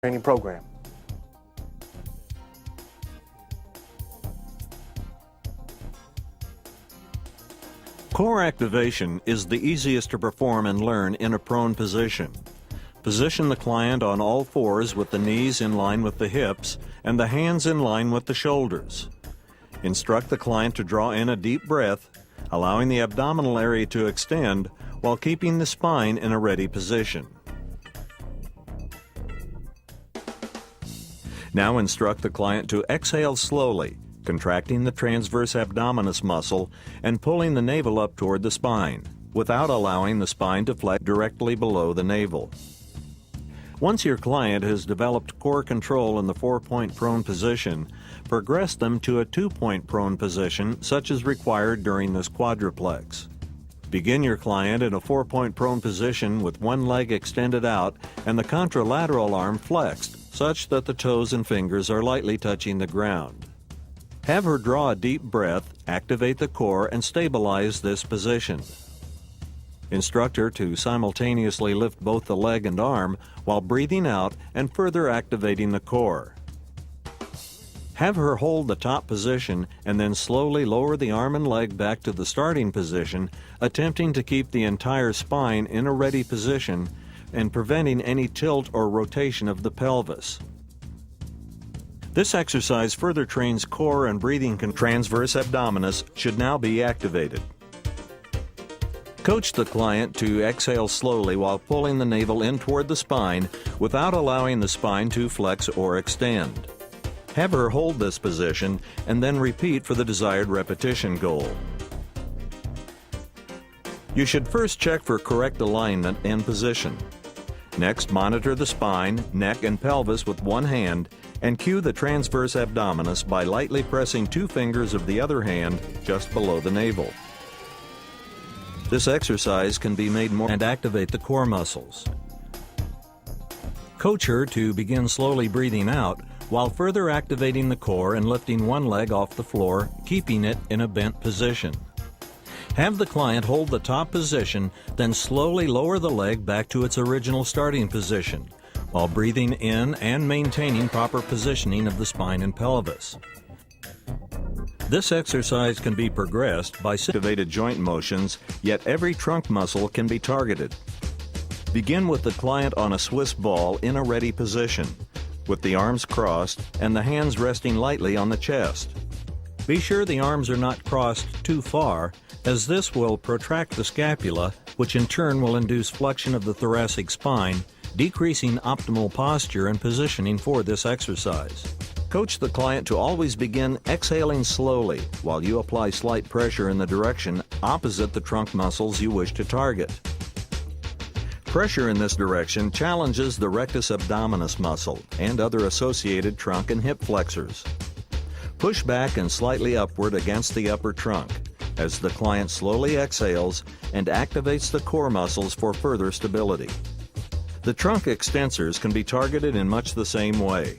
training program. Core activation is the easiest to perform and learn in a prone position. Position the client on all fours with the knees in line with the hips and the hands in line with the shoulders. Instruct the client to draw in a deep breath, allowing the abdominal area to extend while keeping the spine in a ready position. Now instruct the client to exhale slowly, contracting the transverse abdominis muscle and pulling the navel up toward the spine, without allowing the spine to flex directly below the navel. Once your client has developed core control in the 4-point prone position, progress them to a 2-point prone position such as required during this quadruplex. Begin your client in a 4-point prone position with one leg extended out and the contralateral arm flexed such that the toes and fingers are lightly touching the ground. Have her draw a deep breath, activate the core, and stabilize this position. Instruct her to simultaneously lift both the leg and arm while breathing out and further activating the core. Have her hold the top position and then slowly lower the arm and leg back to the starting position, attempting to keep the entire spine in a ready position and preventing any tilt or rotation of the pelvis. This exercise further trains core and breathing. Transverse abdominis should now be activated. Coach the client to exhale slowly while pulling the navel in toward the spine without allowing the spine to flex or extend. Have her hold this position and then repeat for the desired repetition goal. You should first check for correct alignment and position. Next, monitor the spine, neck, and pelvis with one hand and cue the transverse abdominis by lightly pressing 2 fingers of the other hand just below the navel. This exercise can be made more and activate the core muscles. Coach her to begin slowly breathing out while further activating the core and lifting one leg off the floor, keeping it in a bent position. Have the client hold the top position, then slowly lower the leg back to its original starting position, while breathing in and maintaining proper positioning of the spine and pelvis. This exercise can be progressed by activated joint motions, yet every trunk muscle can be targeted. Begin with the client on a Swiss ball in a ready position, with the arms crossed and the hands resting lightly on the chest. Be sure the arms are not crossed too far, as this will protract the scapula, which in turn will induce flexion of the thoracic spine, decreasing optimal posture and positioning for this exercise. Coach the client to always begin exhaling slowly while you apply slight pressure in the direction opposite the trunk muscles you wish to target. Pressure in this direction challenges the rectus abdominis muscle and other associated trunk and hip flexors. Push back and slightly upward against the upper trunk as the client slowly exhales and activates the core muscles for further stability. The trunk extensors can be targeted in much the same way.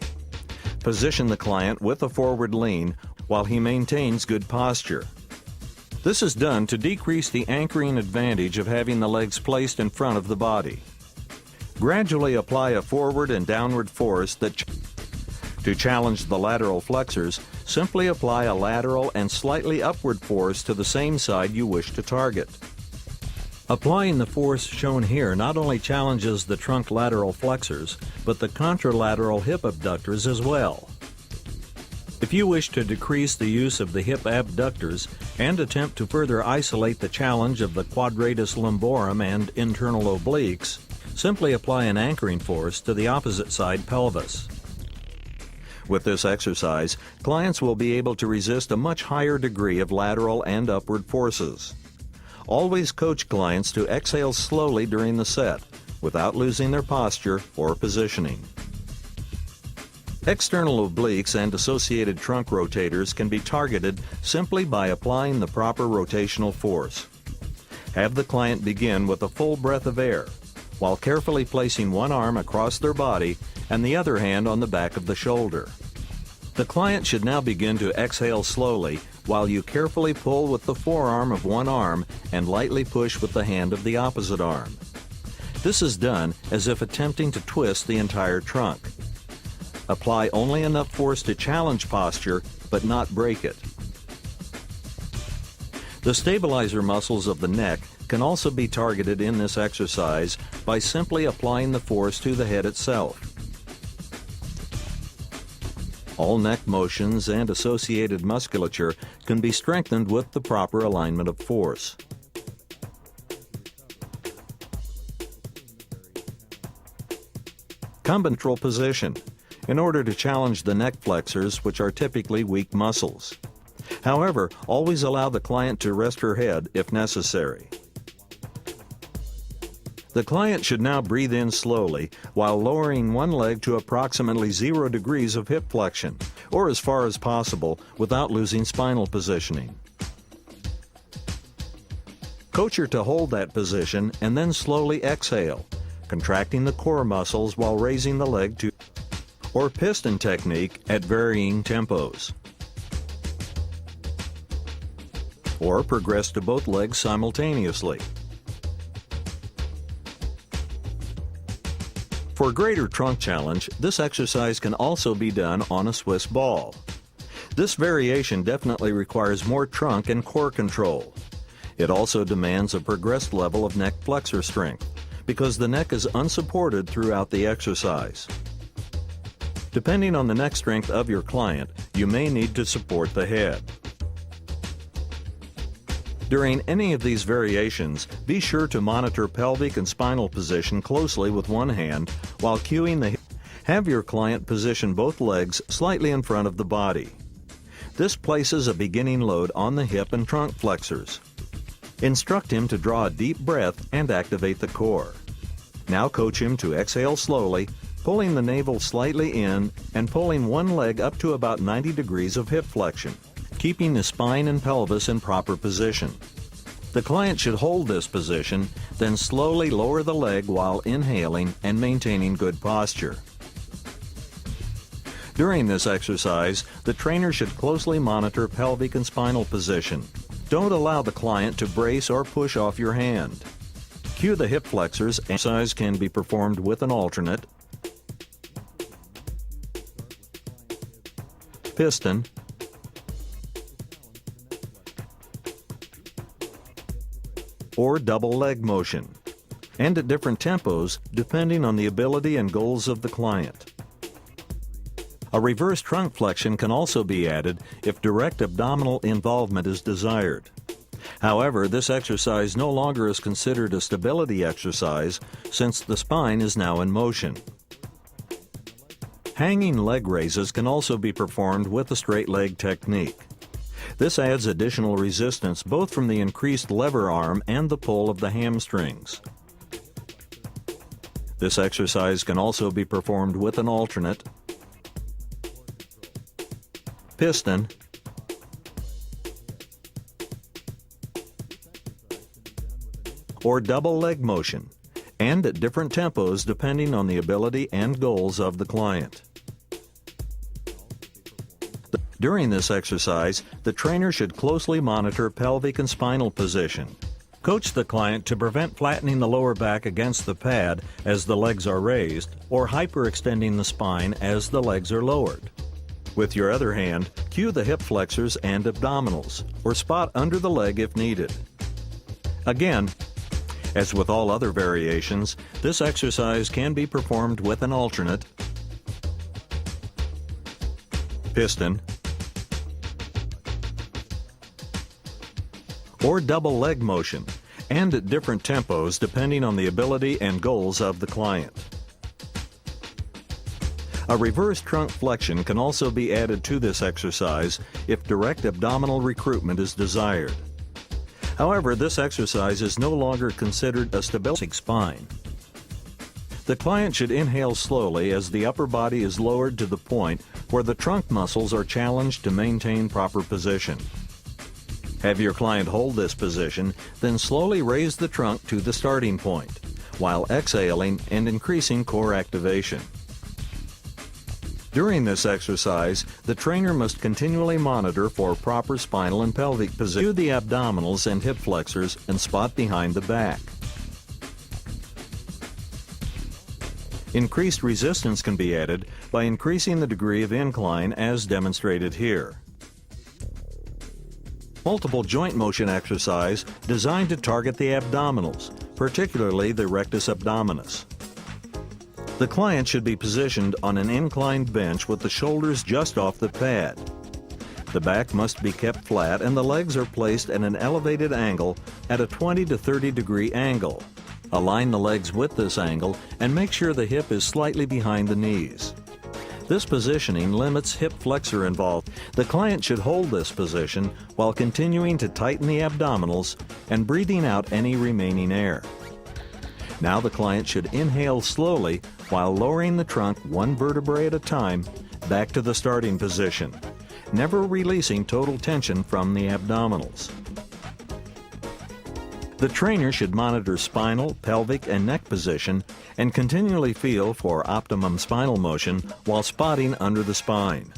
Position the client with a forward lean while he maintains good posture. This is done to decrease the anchoring advantage of having the legs placed in front of the body. Gradually apply a forward and downward force to challenge the lateral flexors. Simply apply a lateral and slightly upward force to the same side you wish to target. Applying the force shown here not only challenges the trunk lateral flexors, but the contralateral hip abductors as well. If you wish to decrease the use of the hip abductors and attempt to further isolate the challenge of the quadratus lumborum and internal obliques, simply apply an anchoring force to the opposite side pelvis. With this exercise, clients will be able to resist a much higher degree of lateral and upward forces. Always coach clients to exhale slowly during the set, without losing their posture or positioning. External obliques and associated trunk rotators can be targeted simply by applying the proper rotational force. Have the client begin with a full breath of air, while carefully placing one arm across their body and the other hand on the back of the shoulder. The client should now begin to exhale slowly while you carefully pull with the forearm of one arm and lightly push with the hand of the opposite arm. This is done as if attempting to twist the entire trunk. Apply only enough force to challenge posture, but not break it. The stabilizer muscles of the neck can also be targeted in this exercise by simply applying the force to the head itself. All neck motions and associated musculature can be strengthened with the proper alignment of force. Combinatoral position, in order to challenge the neck flexors, which are typically weak muscles. However, always allow the client to rest her head if necessary. The client should now breathe in slowly while lowering one leg to approximately 0 degrees of hip flexion, or as far as possible without losing spinal positioning. Coach her to hold that position and then slowly exhale, contracting the core muscles while raising the leg to, or piston technique at varying tempos. Or progress to both legs simultaneously. For greater trunk challenge, this exercise can also be done on a Swiss ball. This variation definitely requires more trunk and core control. It also demands a progressed level of neck flexor strength, because the neck is unsupported throughout the exercise. Depending on the neck strength of your client, you may need to support the head. During any of these variations, be sure to monitor pelvic and spinal position closely with one hand while cueing the hip. Have your client position both legs slightly in front of the body. This places a beginning load on the hip and trunk flexors. Instruct him to draw a deep breath and activate the core. Now coach him to exhale slowly, pulling the navel slightly in and pulling one leg up to about 90 degrees of hip flexion, keeping the spine and pelvis in proper position. The client should hold this position, then slowly lower the leg while inhaling and maintaining good posture. During this exercise, the trainer should closely monitor pelvic and spinal position. Don't allow the client to brace or push off your hand. Cue the hip flexors. Exercise can be performed with an alternate, piston, or double leg motion, and at different tempos depending on the ability and goals of the client. A reverse trunk flexion can also be added if direct abdominal involvement is desired. However, this exercise no longer is considered a stability exercise since the spine is now in motion. Hanging leg raises can also be performed with the straight leg technique. This adds additional resistance both from the increased lever arm and the pull of the hamstrings. This exercise can also be performed with an alternate, piston, or double leg motion, and at different tempos depending on the ability and goals of the client. During this exercise, the trainer should closely monitor pelvic and spinal position. Coach the client to prevent flattening the lower back against the pad as the legs are raised, or hyperextending the spine as the legs are lowered. With your other hand, cue the hip flexors and abdominals, or spot under the leg if needed. Again, as with all other variations, this exercise can be performed with an alternate, piston, or double leg motion, and at different tempos depending on the ability and goals of the client. A reverse trunk flexion can also be added to this exercise if direct abdominal recruitment is desired. However, this exercise is no longer considered a stability spine. The client should inhale slowly as the upper body is lowered to the point where the trunk muscles are challenged to maintain proper position. Have your client hold this position, then slowly raise the trunk to the starting point, while exhaling and increasing core activation. During this exercise, the trainer must continually monitor for proper spinal and pelvic position. Cue the abdominals and hip flexors and spot behind the back. Increased resistance can be added by increasing the degree of incline as demonstrated here. Multiple joint motion exercise designed to target the abdominals, particularly the rectus abdominis. The client should be positioned on an inclined bench with the shoulders just off the pad. The back must be kept flat and the legs are placed at an elevated angle at a 20 to 30 degree angle. Align the legs with this angle and make sure the hip is slightly behind the knees. This positioning limits hip flexor involvement. The client should hold this position while continuing to tighten the abdominals and breathing out any remaining air. Now the client should inhale slowly while lowering the trunk one vertebrae at a time back to the starting position, never releasing total tension from the abdominals. The trainer should monitor spinal, pelvic, and neck position and continually feel for optimum spinal motion while spotting under the spine.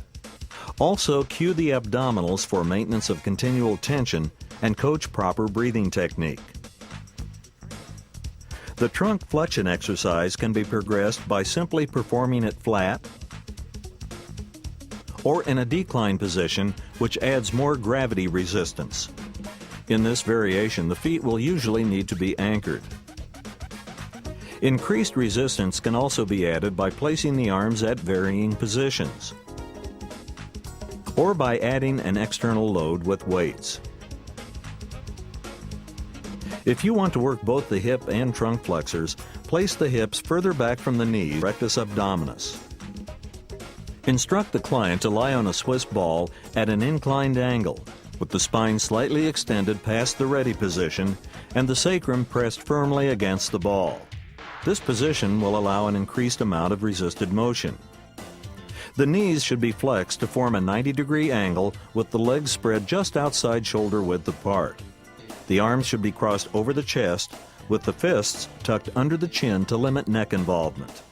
Also, cue the abdominals for maintenance of continual tension and coach proper breathing technique. The trunk flexion exercise can be progressed by simply performing it flat or in a decline position, which adds more gravity resistance. In this variation, the feet will usually need to be anchored. Increased resistance can also be added by placing the arms at varying positions or by adding an external load with weights. If you want to work both the hip and trunk flexors, place the hips further back from the knees, rectus abdominis. Instruct the client to lie on a Swiss ball at an inclined angle, with the spine slightly extended past the ready position and the sacrum pressed firmly against the ball. This position will allow an increased amount of resisted motion. The knees should be flexed to form a 90-degree angle with the legs spread just outside shoulder width apart. The arms should be crossed over the chest with the fists tucked under the chin to limit neck involvement.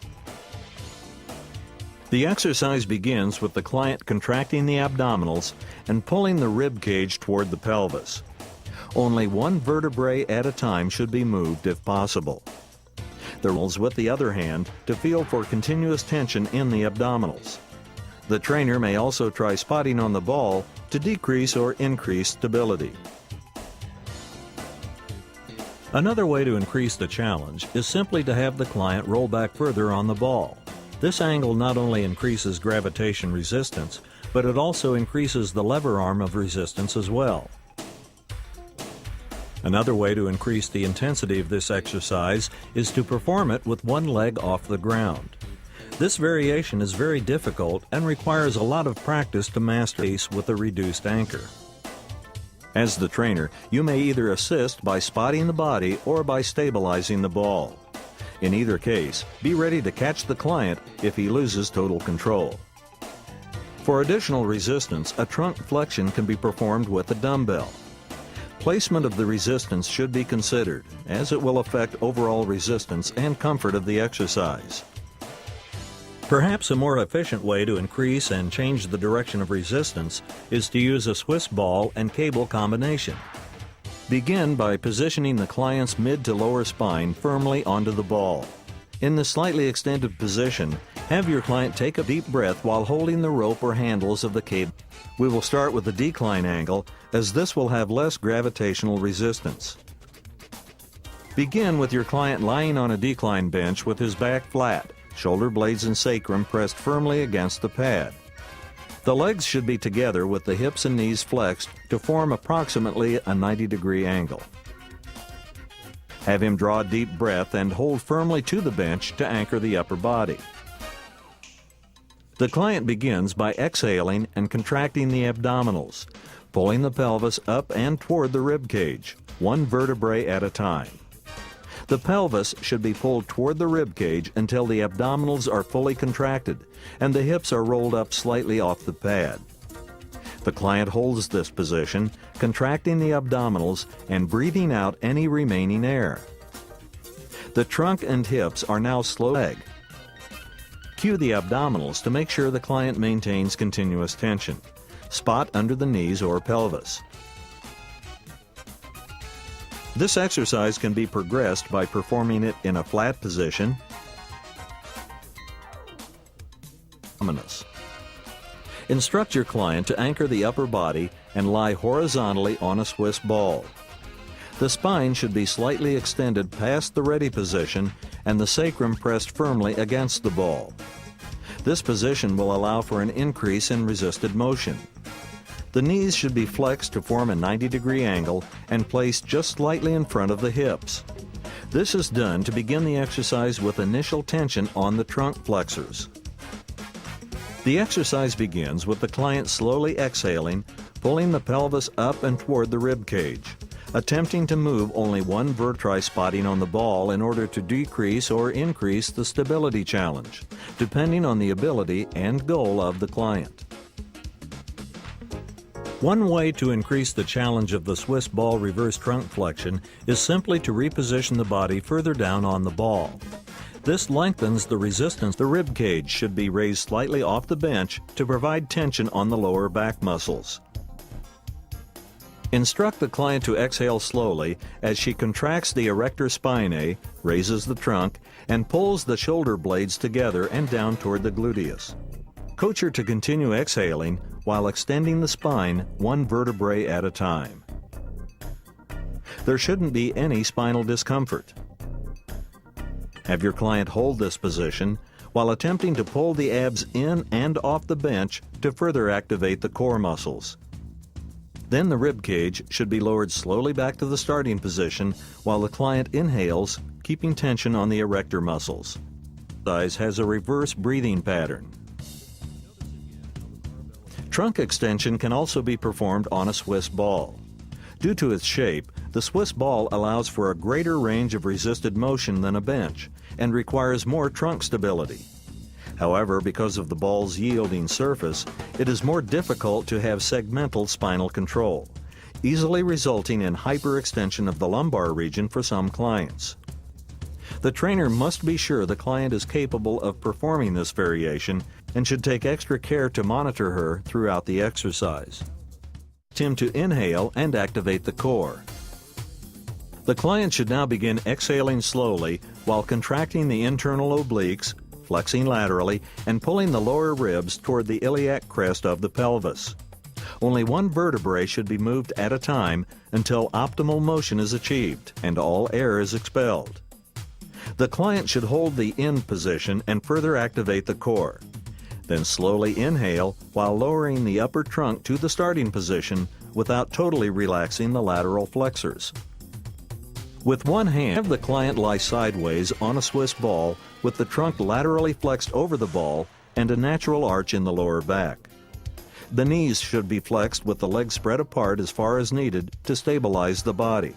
The exercise begins with the client contracting the abdominals and pulling the rib cage toward the pelvis. Only one vertebrae at a time should be moved if possible. The rolls with the other hand to feel for continuous tension in the abdominals. The trainer may also try spotting on the ball to decrease or increase stability. Another way to increase the challenge is simply to have the client roll back further on the ball. This angle not only increases gravitation resistance, but it also increases the lever arm of resistance as well. Another way to increase the intensity of this exercise is to perform it with one leg off the ground. This variation is very difficult and requires a lot of practice to master with a reduced anchor. As the trainer, you may either assist by spotting the body or by stabilizing the ball. In either case, be ready to catch the client if he loses total control. For additional resistance, a trunk flexion can be performed with a dumbbell. Placement of the resistance should be considered, as it will affect overall resistance and comfort of the exercise. Perhaps a more efficient way to increase and change the direction of resistance is to use a Swiss ball and cable combination. Begin by positioning the client's mid to lower spine firmly onto the ball. In the slightly extended position, have your client take a deep breath while holding the rope or handles of the cable. We will start with the decline angle, as this will have less gravitational resistance. Begin with your client lying on a decline bench with his back flat, shoulder blades and sacrum pressed firmly against the pad. The legs should be together with the hips and knees flexed to form approximately a 90-degree angle. Have him draw a deep breath and hold firmly to the bench to anchor the upper body. The client begins by exhaling and contracting the abdominals, pulling the pelvis up and toward the rib cage, one vertebrae at a time. The pelvis should be pulled toward the rib cage until the abdominals are fully contracted and the hips are rolled up slightly off the pad. The client holds this position, contracting the abdominals and breathing out any remaining air. The trunk and hips are now slow leg. Cue the abdominals to make sure the client maintains continuous tension. Spot under the knees or pelvis. This exercise can be progressed by performing it in a flat position, abdominis. Instruct your client to anchor the upper body and lie horizontally on a Swiss ball. The spine should be slightly extended past the ready position and the sacrum pressed firmly against the ball. This position will allow for an increase in resisted motion. The knees should be flexed to form a 90-degree angle and placed just slightly in front of the hips. This is done to begin the exercise with initial tension on the trunk flexors. The exercise begins with the client slowly exhaling, pulling the pelvis up and toward the rib cage, attempting to move only one vertebrae spotting on the ball in order to decrease or increase the stability challenge, depending on the ability and goal of the client. One way to increase the challenge of the Swiss ball reverse trunk flexion is simply to reposition the body further down on the ball. This lengthens the resistance. The rib cage should be raised slightly off the bench to provide tension on the lower back muscles. Instruct the client to exhale slowly as she contracts the erector spinae, raises the trunk, and pulls the shoulder blades together and down toward the gluteus. Coach her to continue exhaling while extending the spine one vertebrae at a time. There shouldn't be any spinal discomfort. Have your client hold this position while attempting to pull the abs in and off the bench to further activate the core muscles. Then the rib cage should be lowered slowly back to the starting position while the client inhales, keeping tension on the erector muscles. The exercise has a reverse breathing pattern. Trunk extension can also be performed on a Swiss ball. Due to its shape, the Swiss ball allows for a greater range of resisted motion than a bench and requires more trunk stability. However, because of the ball's yielding surface, it is more difficult to have segmental spinal control, easily resulting in hyperextension of the lumbar region for some clients. The trainer must be sure the client is capable of performing this variation and should take extra care to monitor her throughout the exercise. Him to inhale and activate the core. The client should now begin exhaling slowly while contracting the internal obliques, flexing laterally, and pulling the lower ribs toward the iliac crest of the pelvis. Only one vertebrae should be moved at a time until optimal motion is achieved and all air is expelled. The client should hold the in position and further activate the core. Then slowly inhale while lowering the upper trunk to the starting position without totally relaxing the lateral flexors. With one hand, have the client lie sideways on a Swiss ball with the trunk laterally flexed over the ball and a natural arch in the lower back. The knees should be flexed with the legs spread apart as far as needed to stabilize the body.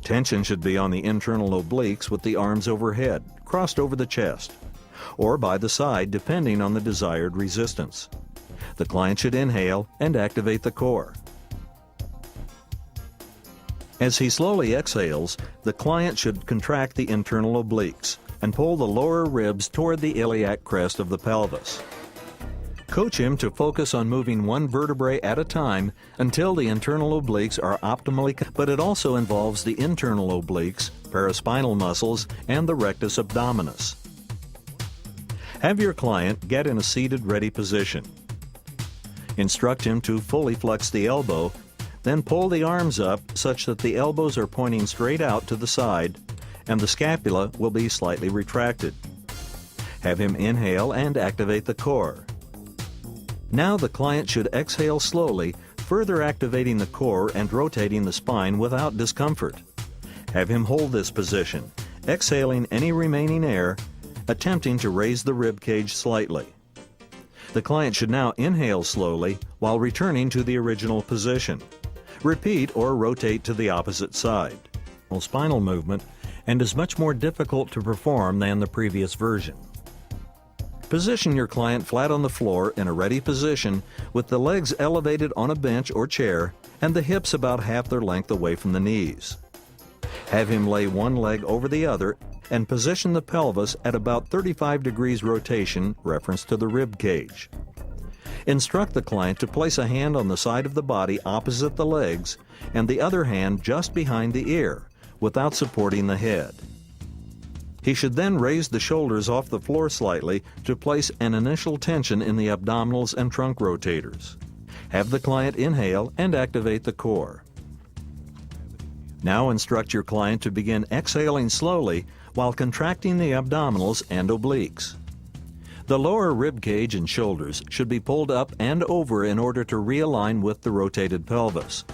Tension should be on the internal obliques with the arms overhead, crossed over the chest, or by the side depending on the desired resistance. The client should inhale and activate the core. As he slowly exhales, the client should contract the internal obliques and pull the lower ribs toward the iliac crest of the pelvis. Coach him to focus on moving one vertebrae at a time until the internal obliques are optimally, but it also involves the internal obliques, paraspinal muscles, and the rectus abdominis. Have your client get in a seated ready position. Instruct him to fully flex the elbow, then pull the arms up such that the elbows are pointing straight out to the side and the scapula will be slightly retracted. Have him inhale and activate the core. Now the client should exhale slowly, further activating the core and rotating the spine without discomfort. Have him hold this position, exhaling any remaining air, attempting to raise the rib cage slightly. The client should now inhale slowly while returning to the original position. Repeat or rotate to the opposite side. Spinal movement and is much more difficult to perform than the previous version. Position your client flat on the floor in a ready position with the legs elevated on a bench or chair and the hips about half their length away from the knees. Have him lay one leg over the other and position the pelvis at about 35 degrees rotation, reference to the rib cage. Instruct the client to place a hand on the side of the body opposite the legs and the other hand just behind the ear, without supporting the head. He should then raise the shoulders off the floor slightly to place an initial tension in the abdominals and trunk rotators. Have the client inhale and activate the core. Now instruct your client to begin exhaling slowly while contracting the abdominals and obliques. The lower rib cage and shoulders should be pulled up and over in order to realign with the rotated pelvis.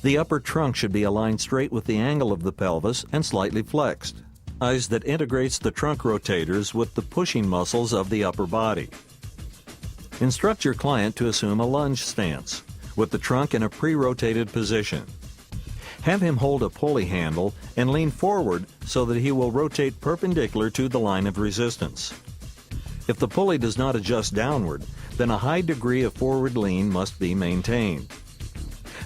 The upper trunk should be aligned straight with the angle of the pelvis and slightly flexed. Eyes that integrates the trunk rotators with the pushing muscles of the upper body. Instruct your client to assume a lunge stance, with the trunk in a pre-rotated position. Have him hold a pulley handle and lean forward so that he will rotate perpendicular to the line of resistance. If the pulley does not adjust downward, then a high degree of forward lean must be maintained.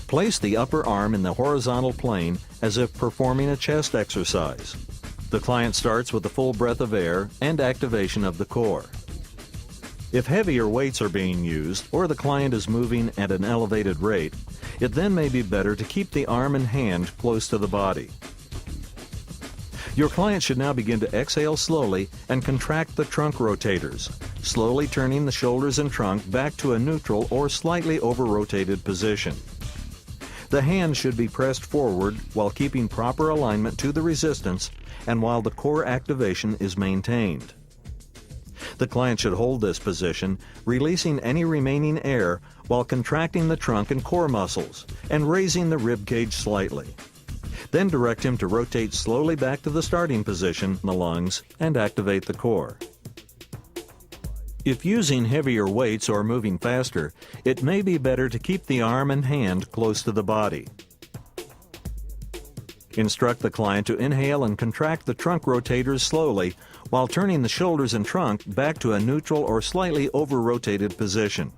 Place the upper arm in the horizontal plane as if performing a chest exercise. The client starts with a full breath of air and activation of the core. If heavier weights are being used or the client is moving at an elevated rate, it then may be better to keep the arm and hand close to the body. Your client should now begin to exhale slowly and contract the trunk rotators, slowly turning the shoulders and trunk back to a neutral or slightly over-rotated position. The hand should be pressed forward while keeping proper alignment to the resistance and while the core activation is maintained. The client should hold this position, releasing any remaining air while contracting the trunk and core muscles and raising the rib cage slightly. Then direct him to rotate slowly back to the starting position in the lungs and activate the core. If using heavier weights or moving faster, it may be better to keep the arm and hand close to the body. Instruct the client to inhale and contract the trunk rotators slowly while turning the shoulders and trunk back to a neutral or slightly over-rotated position.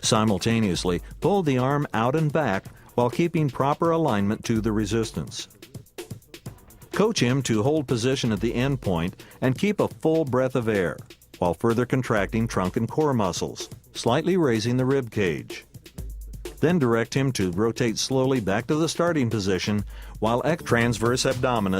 Simultaneously, pull the arm out and back while keeping proper alignment to the resistance. Coach him to hold position at the end point and keep a full breath of air, while further contracting trunk and core muscles, slightly raising the rib cage. Then direct him to rotate slowly back to the starting position while transverse abdominis